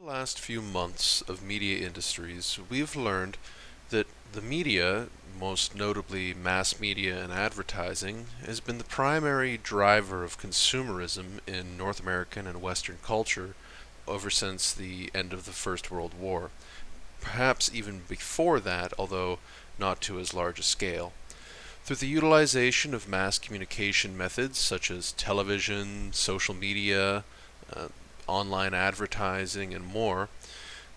Last few months of media industries, we've learned that the media, most notably mass media and advertising, has been the primary driver of consumerism in North American and Western culture ever since the end of the First World War. Perhaps even before that, although not to as large a scale. Through the utilization of mass communication methods such as television, social media, uh, online advertising, and more,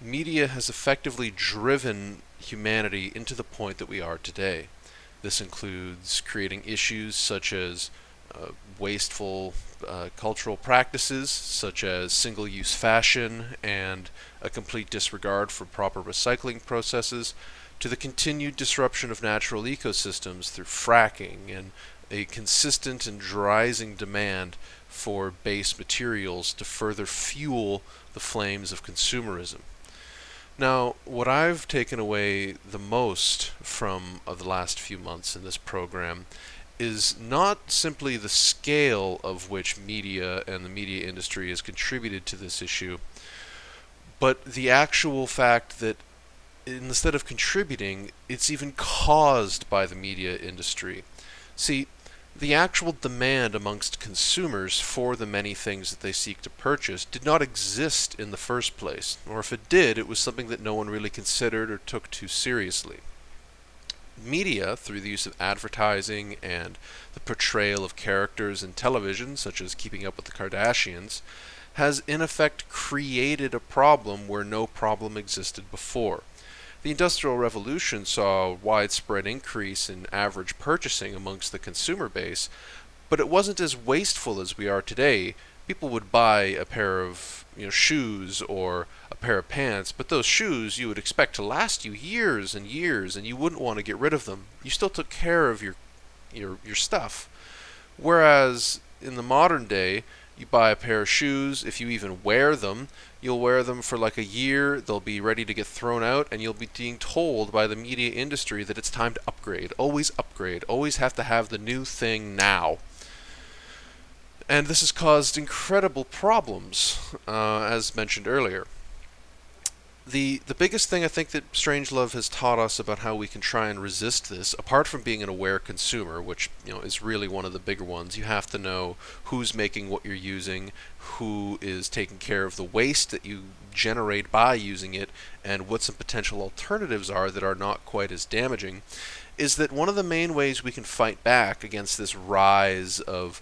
media has effectively driven humanity into the point that we are today. This includes creating issues such as wasteful cultural practices, such as single use fashion and a complete disregard for proper recycling processes, to the continued disruption of natural ecosystems through fracking and a consistent and rising demand for base materials to further fuel the flames of consumerism. Now, what I've taken away the most from the last few months in this program is not simply the scale of which media and the media industry has contributed to this issue, but the actual fact that instead of contributing, it's even caused by the media industry. See, the actual demand amongst consumers for the many things that they seek to purchase did not exist in the first place, or if it did, it was something that no one really considered or took too seriously. Media, through the use of advertising and the portrayal of characters in television, such as Keeping Up with the Kardashians, has in effect created a problem where no problem existed before. The Industrial Revolution saw a widespread increase in average purchasing amongst the consumer base, but it wasn't as wasteful as we are today. People would buy a pair of shoes or a pair of pants, but those shoes you would expect to last you years and years, and you wouldn't want to get rid of them. You still took care of your stuff. Whereas in the modern day, you buy a pair of shoes, if you even wear them, you'll wear them for like a year, they'll be ready to get thrown out, and you'll be being told by the media industry that it's time to upgrade, always have to have the new thing now. And this has caused incredible problems, as mentioned earlier. The biggest thing I think that Strangelove has taught us about how we can try and resist this, apart from being an aware consumer, which is really one of the bigger ones, you have to know who's making what you're using, who is taking care of the waste that you generate by using it, and what some potential alternatives are that are not quite as damaging, is that one of the main ways we can fight back against this rise of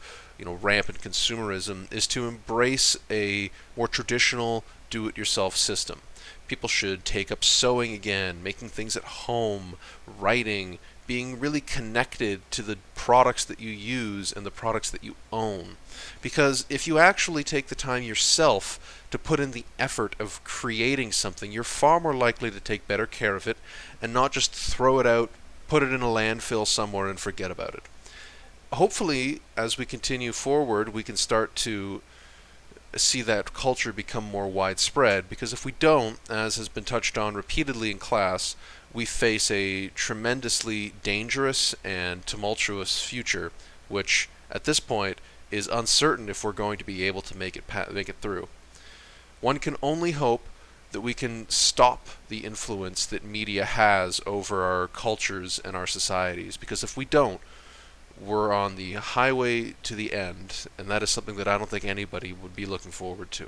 rampant consumerism is to embrace a more traditional do-it-yourself system. People should take up sewing again, making things at home, writing, being really connected to the products that you use and the products that you own. Because if you actually take the time yourself to put in the effort of creating something, you're far more likely to take better care of it and not just throw it out, put it in a landfill somewhere and forget about it. Hopefully, as we continue forward, we can start to see that culture become more widespread, because if we don't, as has been touched on repeatedly in class, we face a tremendously dangerous and tumultuous future, which at this point is uncertain if we're going to be able to make it through. One can only hope that we can stop the influence that media has over our cultures and our societies, because if we don't, we're on the highway to the end, and that is something that I don't think anybody would be looking forward to.